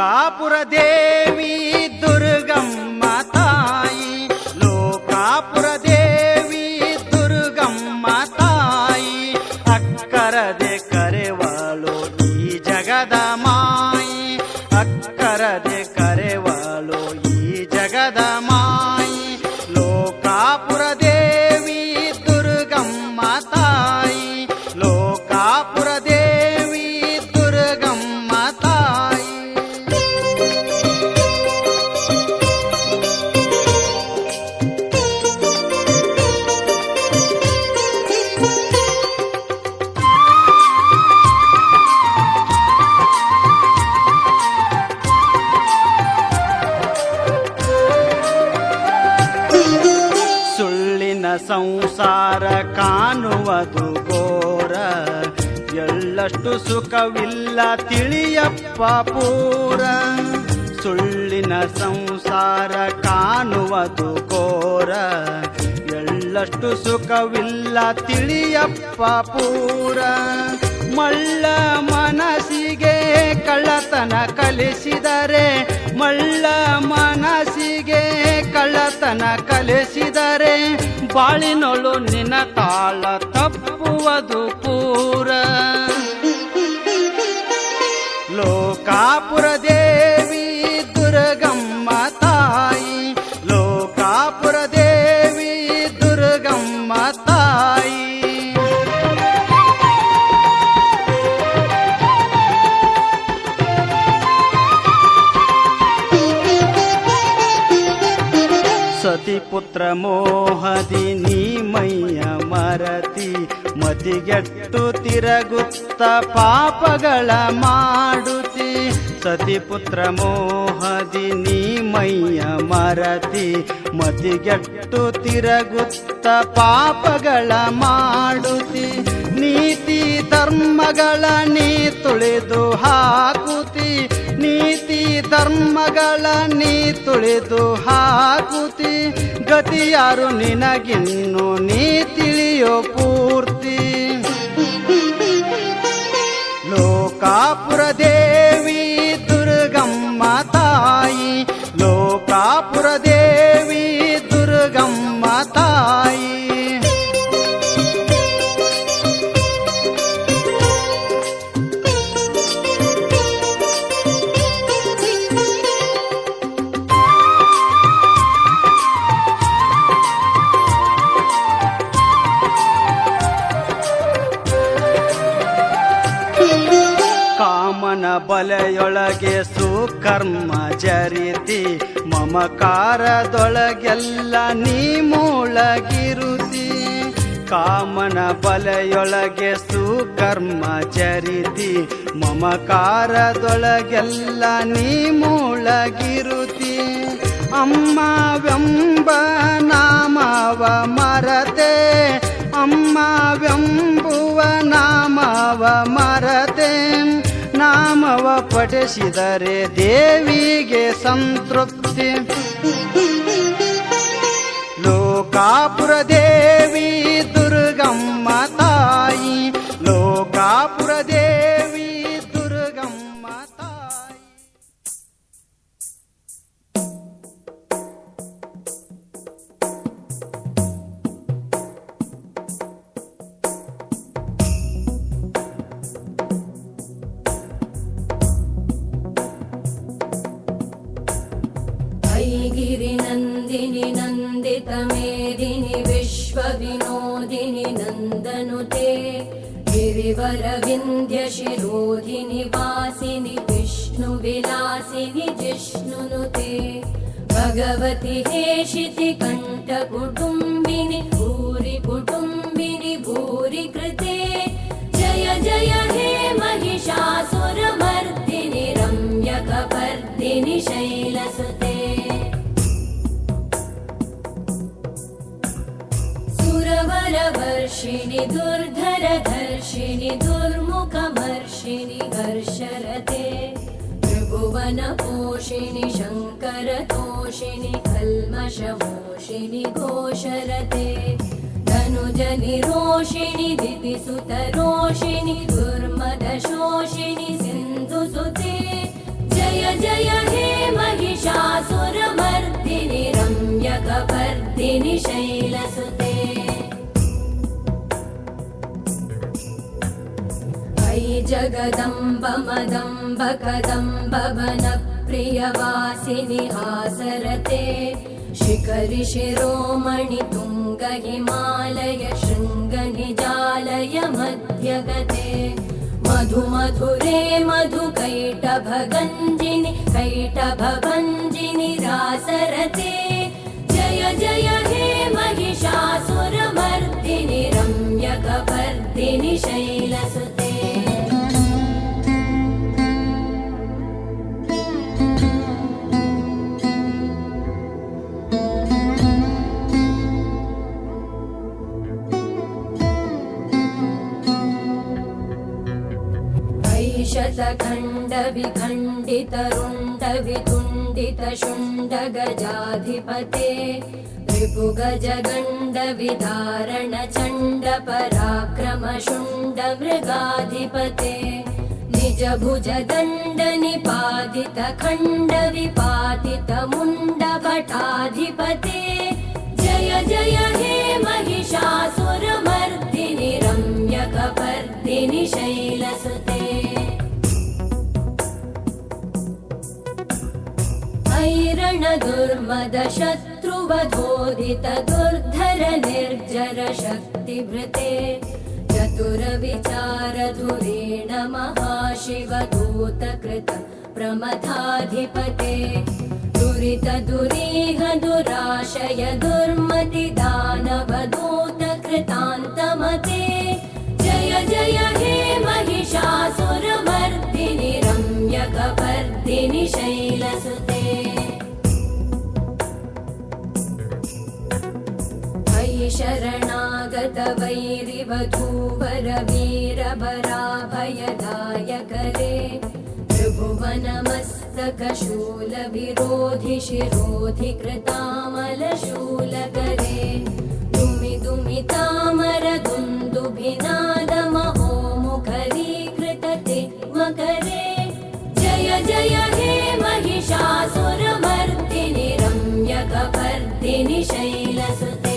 ಲೋಕಾಪುರ ದೇವಿ ದುರ್ಗಮ್ಮ ತಾಯಿ, ಲೋಕಾಪುರ ದೇವಿ ದುರ್ಗಮ್ಮ ತಾಯಿ, ಅಕ್ಕರದೆ ಕರೆವಾಳು ಈ ಜಗದ ಮಾಯಿ, ಅಕ್ಕರದೆ ಕರೆವಾಳು ಈ ಜಗದ ಮಾಯಿ. ಲೋಕಾಪುರ ದೇವಿ ದುರ್ಗಮ್ಮ ತಾಯಿ, ಲೋಕಾಪುರ ದೇವಿ ದುರ್ಗಮ್ಮ ತಾಯಿ. ಸುಳ್ಳಿನ ಸಂಸಾರ ಕಾಣುವುದು ಘೋರ, ಎಳ್ಳಷ್ಟು ಸುಖವಿಲ್ಲ ತಿಳಿಯಪ್ಪ ಪೂರ. ಸುಳ್ಳಿನ ಸಂಸಾರ ಕಾಣುವುದು ಘೋರ, ಎಳ್ಳಷ್ಟು ಸುಖವಿಲ್ಲ ತಿಳಿಯಪ್ಪ ಪೂರ. ಮಳ್ಳ ಮನಸ್ಸಿಗೆ ಕಳ್ಳತನ ಕಲಿಸಿದರೆ, ಮಳ್ಳ ಮನಸ್ಸಿಗೆ ಕಳ್ಳತನ ಕಲಿಸಿದರೆ, ಬಾಳಿನೊಳು ನಿನ್ನ ತಾಳ ತಪ್ಪುವುದು ಪೂರ. ಲೋಕಾಪುರ ದೇವಿ ದುರ್ಗಮ್ಮ ತಾಯಿ, ಲೋಕಾಪುರ ದೇವಿ ದುರ್ಗಮ್ಮ ತಾಯಿ. ಸತಿಪುತ್ರ ಮೋಹದಿ ನೀ ಮೈಯ ಮರತಿ, ಮತಿಗೆಟ್ಟು ತಿರಗುತ್ತ ಪಾಪಗಳ ಮಾಡುತ್ತಿ. ಸತಿಪುತ್ರ ಮೋಹದಿ ನೀ ಮೈಯ ಮರತಿ, ಮತಿಗೆಟ್ಟು ತಿರಗುತ್ತ ಪಾಪಗಳ ಮಾಡುತ್ತಿ. ನೀತಿ ಧರ್ಮಗಳ ನೀ ತುಳಿದು ಹಾಕುತ್ತಿ, ನೀತಿ ಧರ್ಮಗಳ ನೀ ತುಳಿದು ಹಾಕುತ್ತಿ. ಗತಿಯಾರು ನಿನಗಿನ್ನು ನೀ ತಿಳಿಯೋ ಪೂರ್ತಿ. ಲೋಕಾಪುರ ದೇವಿ ದುರ್ಗಮ್ಮ ತಾಯಿ, ಲೋಕಾಪುರ ದೇವಿ ದುರ್ಗಮ್ಮ ತಾಯಿ. ಕಾಮನ ಬಲೆಯೊಳಗೆ ಸುಕರ್ಮ ಜರಿತಿ, ಮಮಕಾರದೊಳಗೆಲ್ಲ ನೀ ಮೂಳಗಿರುತಿ. ಕಾಮನ ಬಲೆಯೊಳಗೆ ಸುಕರ್ಮ ಜರಿತಿ, ಮಮಕಾರದೊಳಗೆಲ್ಲ ನೀ ಮೂಳಗಿರುತಿ. ಅಮ್ಮವೆಂಬ ನಾಮವ ಮರತೆ, ಅಮ್ಮವೆಂಬುವ ನಾಮವ ಮರತೆ. ನಾಮವ ಪಠಿಸಿದರೆ ದೇವಿಗೆ ಸಂತೃಪ್ತಿ. ಲೋಕಾಪುರ ದೇವಿ ದುರ್ಗಮ್ಮ ತಾಯಿ, ಲೋಕಾಪುರ ದೇವಿ ದುರ್ಗಮ್ಮ ತಾಯಿ. गिरि नन्दिनि नन्दित मेदिनि विश्वविनोदिनि नन्दनुते, गिरिवर विन्ध्य शिरोधिनि वासिनि विष्णुविलासिनि जिष्णुनुते. भगवति हेशिति कण्ठकुटुम्बिनि भूरि कुटुम्बिनि भूरि कृते. जय जय हे महिषासुरमर्दिनि रम्यकपर्दिनि शैलसुते. सुरवरवर्षिणि दुर्धरधर्षिणि दुर्मुखमर्षिणि हर्षरते. त्रिभुवनपोषिणि शङ्करतोषिणि कल्मषमोषिणि घोषरते. धनुजनिरोषिणि दितिसुतरोषिणि दुर्मदशोषिणि सिन्धुसुते. जय जय वर्धिनि शैलसुते अयि जगदम्ब मदम्ब कदम्ब वनप्रियवासिनि आसरते शिखरि शिरोमणि तुङ्ग हिमालय शृङ्ग निजालय मध्यगते मधु मधुरे मधु कैटभगञ्जिनि कैटभभञ्जिनि रासरते जय जय हे महिषासुरमर्दिनि रम्यकपर्दिनि शैलसुते शतखण्ड विखण्डित रुण्ड वितुण्डित शुण्ड गजाधिपते रिपुगज गण्ड विदारण चण्ड पराक्रम शुण्ड मृगाधिपते निज भुज दण्ड निपातित खण्ड विपातित मुण्ड भटाधिपते जय जय हे महिषासुरमर्दिनि रम्यकपर्दिनि शैलसुते ऐरण दुर्मद शत्रुवधोदित दुर्धर निर्जर शक्तिभृते चतुर विचार धुरेण महाशिव दूतकृत प्रमथाधिपते दुरित दुरीह दुराशय दुर्मति दानव दूतकृतान्तमते जय जय हे महिषासुरमर्दिनि रम्यकपर्दिनि शैलसुते शरणागत वैरिवधूवर वीरबराभयदायकरे त्रिभुवनमस्तक शूल विरोधि शिरोधि कृतामलशूलकरे दुमि दुमि तामर दुन्दुभिनाद महो मुखरीकृतते मकरे जय जय हे महिषासुरमर्दिनि रम्यकपर्दिनि शैलसुते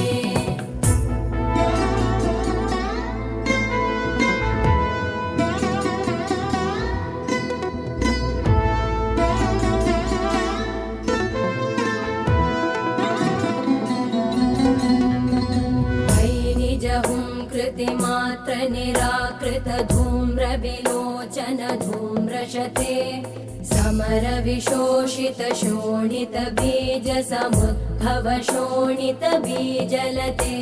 मात्र निराकृत धूम्र विलोचन धूम्रशते समर विशोषित शोणित बीज समुद्भव शोणित बीजलते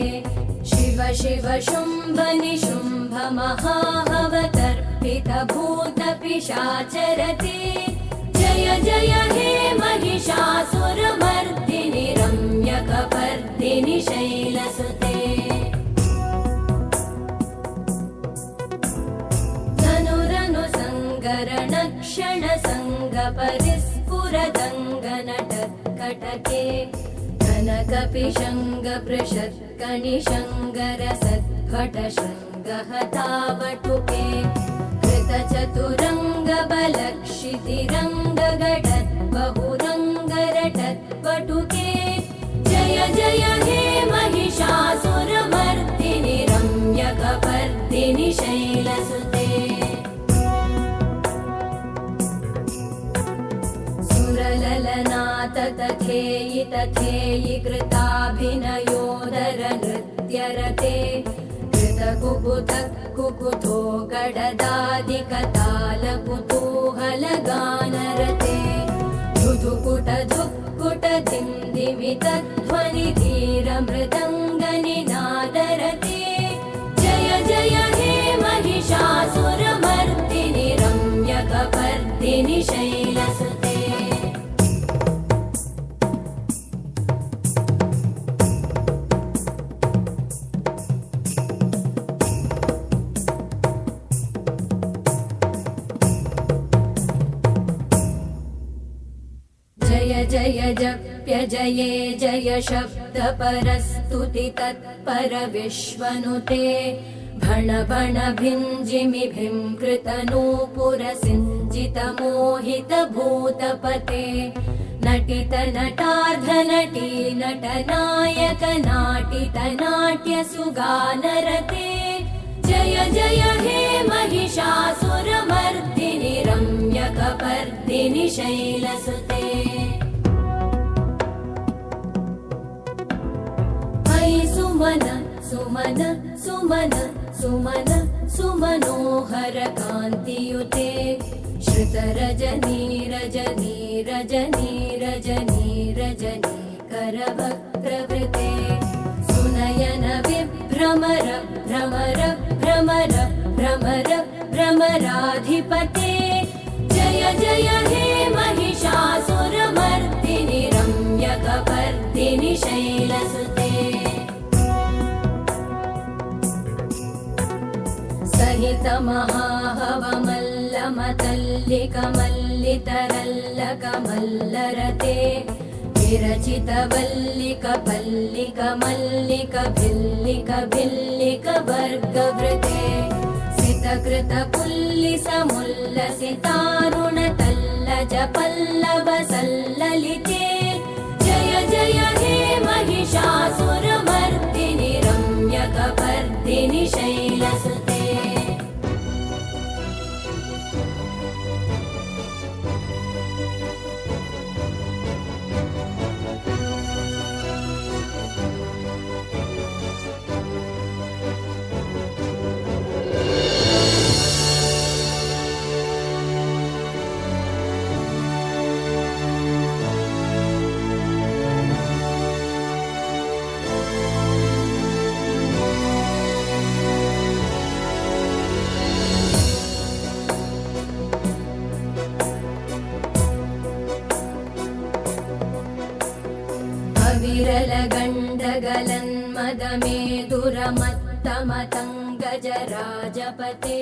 शिव शिव शुम्भ निशुम्भ महाहवतर्पित भूत पिशाचरते जय जय हे महिषासुरमर्दिनि रम्यकपर्दिनि शैलसुते क्षण संग परिस्फुरदङ्गनटत्कटके कनकपिशङ्ग पृषत्कणिशङ्गर सद्भट शृङ्गहतावटुके कृतचतुरङ्ग बलक्षितिरङ्ग गडत् बहुरङ्गरटत्पटुके जय जय हे महिषासुरमर्दिनि रम्यकपर्दिनि शैलसुते तथेयि तथेयि कृताभिनयोदर नृत्यरते कृतकुकुत कुकुतो गडदादिकताल कुतूहल गानरते धुधुकुट धुक्कुट धिन्दिमित ध्वनि धीर मृदङ्ग निनादरते जय जय हे महिषासुरमर्दिनि रम्यकपर्दिनि शैलसुते जय जप्य जये जय शब्द परस्तुति तत्पर विश्वनुते भण भण भिञ्जिमि भींकृत नूपुर सिञ्जित मोहित भूतपते नटित नटार्धनटी नटनायक नाटित नाट्यसुगानरते जय जय हे महिषासुरमर्दिनि रम्यकपर्दिनि शैलसुते अयि सुमन सुमन सुमन सुमन सुमनोहर कान्तियुते श्रुतरजनी रजनी रजनी रजनी रजनी करवक्त्रवृते सुनयन विभ्रमर भ्रमर भ्रमर भ्रमर भ्रमराधिपते जय जय हे महिषासुरमर्दिनि रम्यकपर्दिनि शैलसुते सहित महाहवमल्लमतल्लिकमल्लितरल्लकमल्लरते विरचित वल्लिक पल्लिक मल्लिक भिल्लिक भिल्लिक वर्गवृते सितकृत पुल्लिसमुल्लसितारुण तल्लज पल्लव सल्ललिते जय जय हे महिषासुरमर्दिनि रम्यकपर्दिनि शैलसुते विरलगण्डगलन्मदमेदुरमत्तमतङ्गजराजपते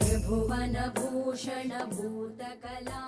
त्रिभुवनभूषण भूतकला